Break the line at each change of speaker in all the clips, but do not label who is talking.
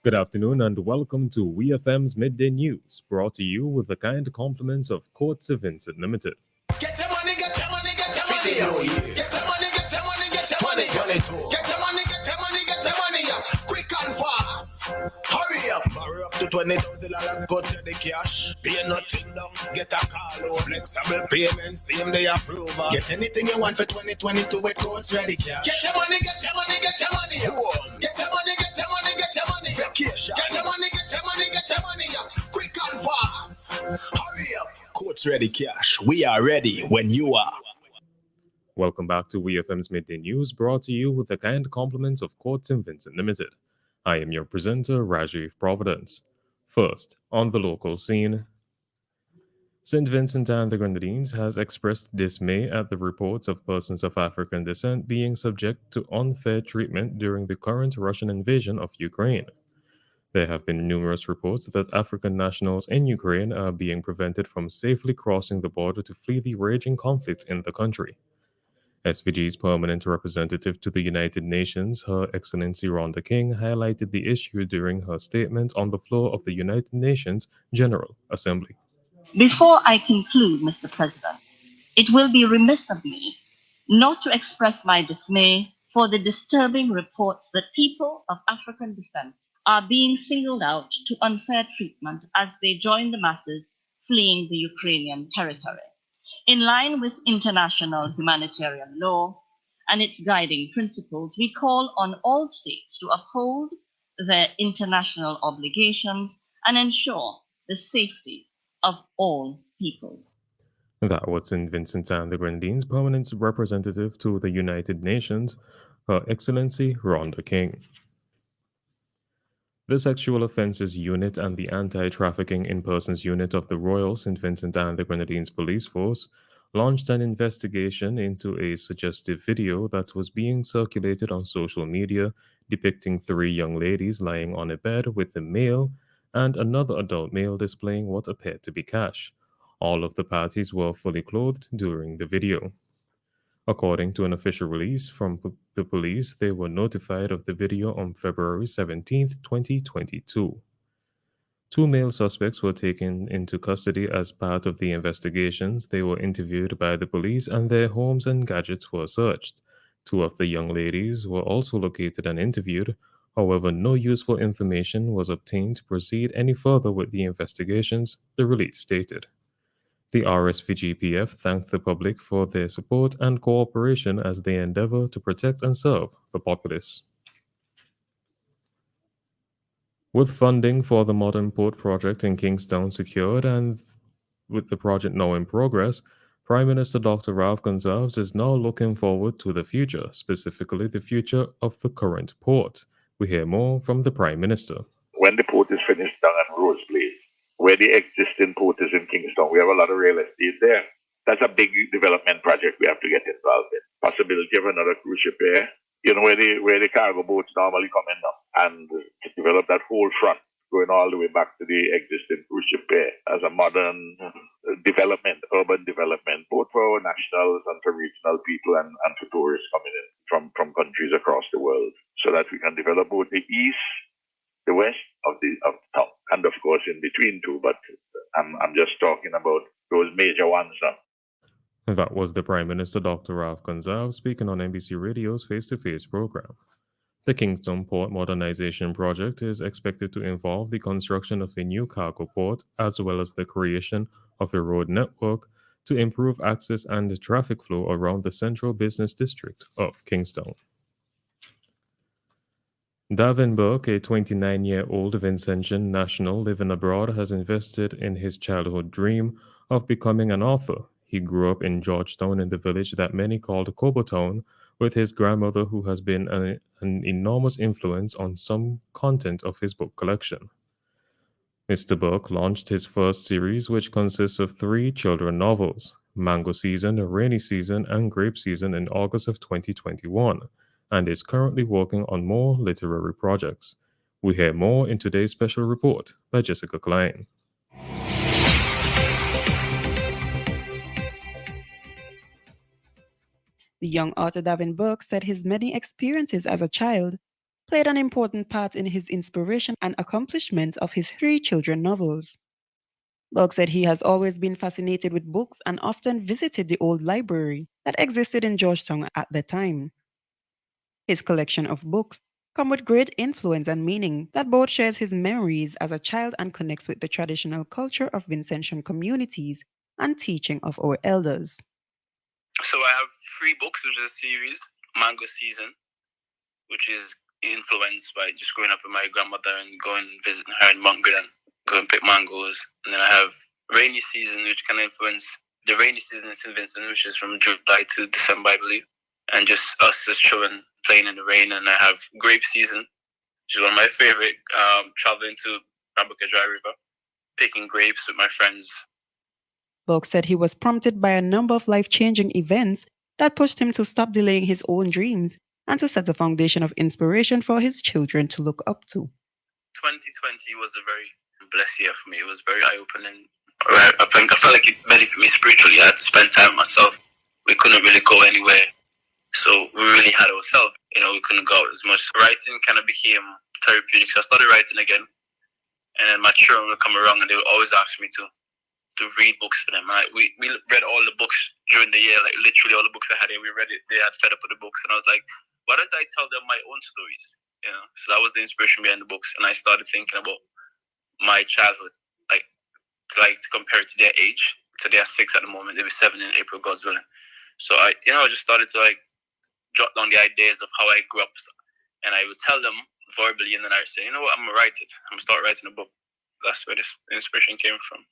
Good afternoon and welcome to WEFM's Midday News, brought to you with the kind compliments of Courts of Vincent Limited.
Get your money, get your money, get your money. Get your money, get your money, get your money. Get your money, get your money, get your money. Quick and fast. Hurry up. Hurry up to $20,000. Go to the cash. Pay nothing down. Get a call out. Flexible payment. Same day approval. Get anything you want for 2022 with Codes Ready Cash. Get your money, get your money, get your money. Get your money, get your money, get your money. Vacation. Get your money, get your money, get your money. Quick and fast. Hurry up. Codes Ready Cash. We are ready when you are.
Welcome back to WEFM's Midday News, brought to you with the kind compliments of Courts of Vincent Limited. I am your presenter, Rajiv Providence. First, on the local scene, St. Vincent and the Grenadines has expressed dismay at the reports of persons of African descent being subject to unfair treatment during the current Russian invasion of Ukraine. There have been numerous reports that African nationals in Ukraine are being prevented from safely crossing the border to flee the raging conflict in the country. SVG's permanent representative to the United Nations, Her Excellency Rhonda King, highlighted the issue during her statement on the floor of the United Nations General Assembly.
Before I conclude, Mr. President, it will be remiss of me not to express my dismay for the disturbing reports that people of African descent are being singled out to unfair treatment as they join the masses fleeing the Ukrainian territory. In line with international humanitarian law and its guiding principles, we call on all states to uphold their international obligations and ensure the safety of all people.
That was St. Vincent and the Grenadines' permanent representative to the United Nations, Her Excellency Rhonda King. The Sexual Offences Unit and the Anti-Trafficking in Persons Unit of the Royal St. Vincent and the Grenadines Police Force launched an investigation into a suggestive video that was being circulated on social media depicting three young ladies lying on a bed with a male and another adult male displaying what appeared to be cash. All of the parties were fully clothed during the video. According to an official release from the police, they were notified of the video on February 17th, 2022. Two male suspects were taken into custody as part of the investigations. They were interviewed by the police and their homes and gadgets were searched. Two of the young ladies were also located and interviewed. However, no useful information was obtained to proceed any further with the investigations, the release stated. The RSVGPF thanked the public for their support and cooperation as they endeavor to protect and serve the populace. With funding for the Modern Port project in Kingstown secured and with the project now in progress, Prime Minister Dr. Ralph Gonsalves is now looking forward to the future, specifically the future of the current port. We hear more from the Prime Minister.
When the port is finished down at Rose Place, where the existing port is in Kingston, we have a lot of real estate there. That's a big development project we have to get involved in. Possibility of another cruise ship here, where the cargo boats normally come in now, and to develop that whole front, going all the way back to the existing cruise ship here as a modern development, urban development, both for our nationals and for regional people and for tourists coming in from countries across the world, so that we can develop both the east, the west of the town, and of course in between too. But I'm just talking about those major ones now.
That was the Prime Minister Dr. Ralph Gonsalves speaking on NBC Radio's face-to-face program. The Kingston Port Modernization Project is expected to involve the construction of a new cargo port as well as the creation of a road network to improve access and traffic flow around the central business district of Kingston. Davin Burke, a 29-year-old Vincentian national living abroad, has invested in his childhood dream of becoming an author. He grew up in Georgetown in the village that many called Cobotown, with his grandmother, who has been an enormous influence on some content of his book collection. Mr. Burke launched his first series, which consists of 3 children novels, Mango Season, Rainy Season, and Grape Season, in August of 2021, and is currently working on more literary projects. We hear more in today's special report by Jessica Klein.
The young author Davin Burke said his many experiences as a child played an important part in his inspiration and accomplishment of his three children novels. Bog said he has always been fascinated with books and often visited the old library that existed in Georgetown at the time. His collection of books come with great influence and meaning that both shares his memories as a child and connects with the traditional culture of Vincentian communities and teaching of our elders.
So I have three books, which is a series, Mango Season, which is influenced by just growing up with my grandmother and going visiting her in Montgomery and go and pick mangoes. And then I have Rainy Season, which can influence the rainy season in St. Vincent, which is from July to December, I believe. And just us as children playing in the rain. And I have Grape Season, which is one of my favorite, traveling to Rabuka Dry River, picking grapes with my friends.
Bog said he was prompted by a number of life changing events that pushed him to stop delaying his own dreams and to set a foundation of inspiration for his children to look up to.
2020 was a very blessed year for me. It was very eye opening. I felt like it benefited me spiritually. I had to spend time with myself. We couldn't really go anywhere. So we really had ourselves. We couldn't go out as much. Writing kind of became therapeutic. So I started writing again. And then my children would come around and they would always ask me to read books for them. We read all the books during the year, like literally all the books I had here. We read it. They had fed up with the books. And I was like, why don't I tell them my own stories? So that was the inspiration behind the books. And I started thinking about my childhood, to compare it to their age. So they are 6 at the moment. They'll be 7 in April, God's willing. So I just started to jot down the ideas of how I grew up. And I would tell them verbally, and then I would say, you know what, I'm going to write it. I'm going to start writing a book. That's where this inspiration came from.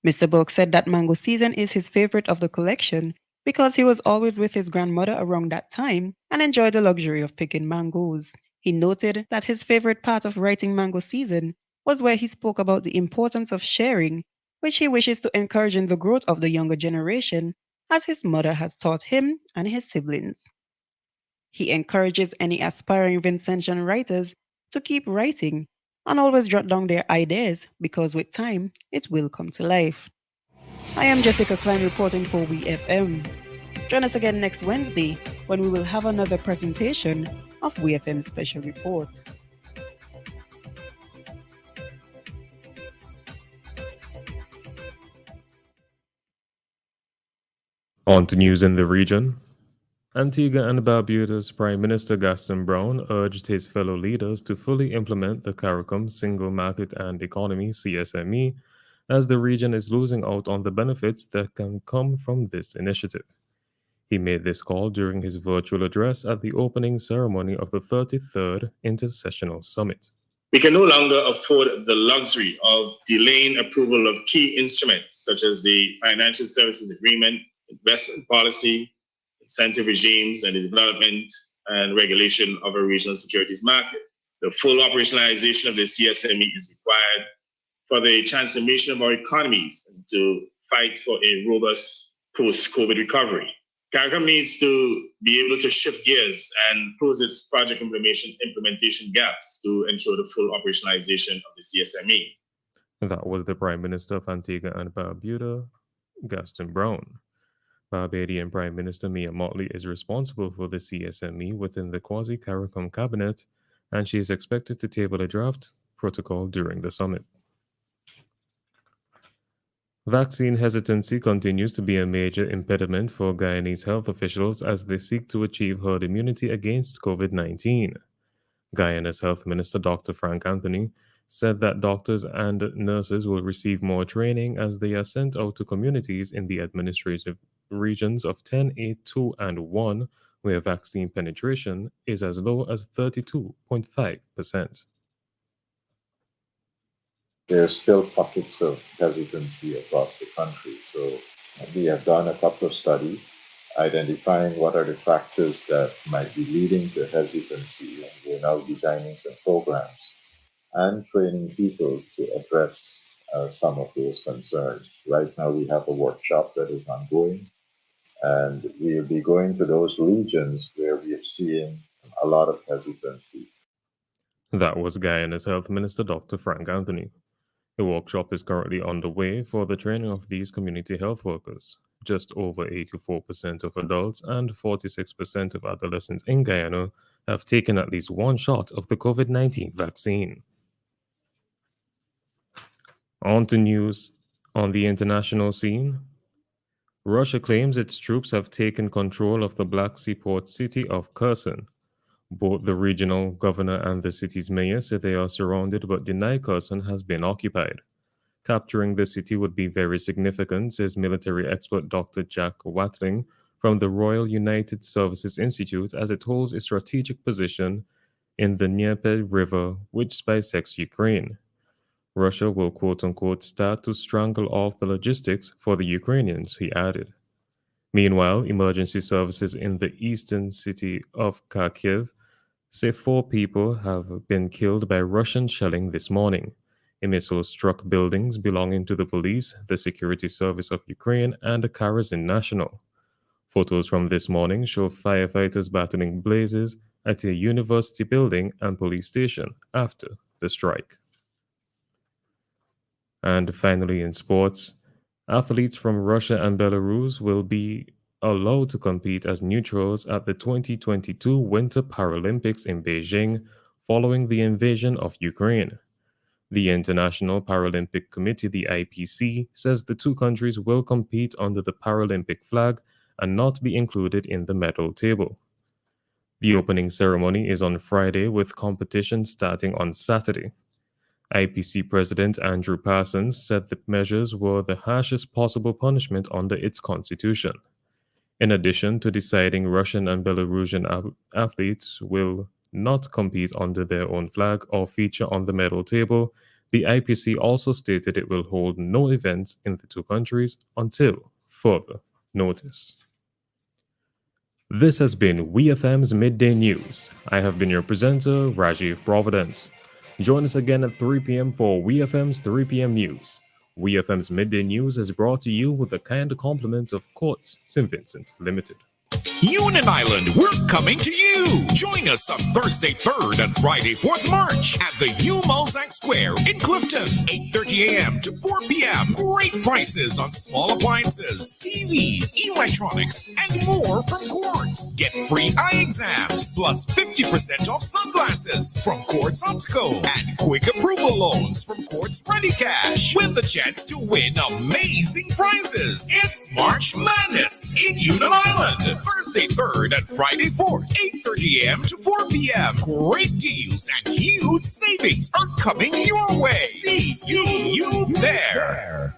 Mr. Bog said that Mango Season is his favorite of the collection because he was always with his grandmother around that time and enjoyed the luxury of picking mangoes. He noted that his favorite part of writing Mango Season was where he spoke about the importance of sharing, which he wishes to encourage in the growth of the younger generation, as his mother has taught him and his siblings. He encourages any aspiring Vincentian writers to keep writing and always jot down their ideas because with time it will come to life. I am Jessica Klein reporting for WEFM. Join us again next Wednesday when we will have another presentation of WEFM Special Report.
On to news in the region. Antigua and Barbuda's Prime Minister Gaston Brown urged his fellow leaders to fully implement the CARICOM Single Market and Economy CSME, as the region is losing out on the benefits that can come from this initiative. He made this call during his virtual address at the opening ceremony of the 33rd Intersessional Summit.
We can no longer afford the luxury of delaying approval of key instruments such as the Financial Services Agreement, investment policy, incentive regimes, and the development and regulation of a regional securities market. The full operationalization of the CSME is required for the transformation of our economies and to fight for a robust post-COVID recovery. CARICOM needs to be able to shift gears and close its project implementation gaps to ensure the full operationalization of the CSME.
That was the Prime Minister of Antigua and Barbuda, Gaston Brown. Barbadian Prime Minister Mia Mottley is responsible for the CSME within the quasi-CARICOM cabinet, and she is expected to table a draft protocol during the summit. Vaccine hesitancy continues to be a major impediment for Guyanese health officials as they seek to achieve herd immunity against COVID-19. Guyana's Health Minister Dr. Frank Anthony said that doctors and nurses will receive more training as they are sent out to communities in the administrative regions of 10, 8, 2, and 1, where vaccine penetration is as low as 32.5%.
There are still pockets of hesitancy across the country. So we have done a couple of studies identifying what are the factors that might be leading to hesitancy, and we're now designing some programs and training people to address some of those concerns. Right now we have a workshop that is ongoing, and we'll be going to those regions where we have seen a lot of hesitancy.
That was Guyana's Health Minister Dr. Frank Anthony. The workshop is currently underway for the training of these community health workers. Just over 84% of adults and 46% of adolescents in Guyana have taken at least one shot of the COVID-19 vaccine. On to news on the international scene. Russia claims its troops have taken control of the Black Sea port city of Kherson. Both the regional governor and the city's mayor say they are surrounded but deny Kherson has been occupied. Capturing the city would be very significant, says military expert Dr. Jack Watling from the Royal United Services Institute, as it holds a strategic position in the Dnieper River, which bisects Ukraine. Russia will quote unquote start to strangle off the logistics for the Ukrainians, he added. Meanwhile, emergency services in the eastern city of Kharkiv say 4 people have been killed by Russian shelling this morning. A missile struck buildings belonging to the police, the Security Service of Ukraine, and the Kherson National. Photos from this morning show firefighters battling blazes at a university building and police station after the strike. And finally, in sports, athletes from Russia and Belarus will be allowed to compete as neutrals at the 2022 Winter Paralympics in Beijing following the invasion of Ukraine. The International Paralympic Committee, the IPC, says the 2 countries will compete under the Paralympic flag and not be included in the medal table. The opening ceremony is on Friday, with competition starting on Saturday. IPC President Andrew Parsons said the measures were the harshest possible punishment under its constitution. In addition to deciding Russian and Belarusian athletes will not compete under their own flag or feature on the medal table, the IPC also stated it will hold no events in the 2 countries until further notice. This has been WEFM's Midday News. I have been your presenter, Rajiv Providence. Join us again at 3 p.m. for WEFM's 3 p.m. News. WEFM's Midday News is brought to you with the kind compliments of Courts St. Vincent Limited.
Union Island, we're coming to you. Join us on Thursday 3rd and Friday 4th March at the U Malzak Square in Clifton, 8:30 a.m. to 4 p.m. Great prices on small appliances, TVs, electronics, and more from Quartz. Get free eye exams, plus 50% off sunglasses from Quartz Optical, and quick approval loans from Quartz Ready Cash, with the chance to win amazing prizes. It's March Madness in Union Island. Thursday 3rd and Friday 4th, 8:30 a.m. to 4 p.m. Great deals and huge savings are coming your way. See you there.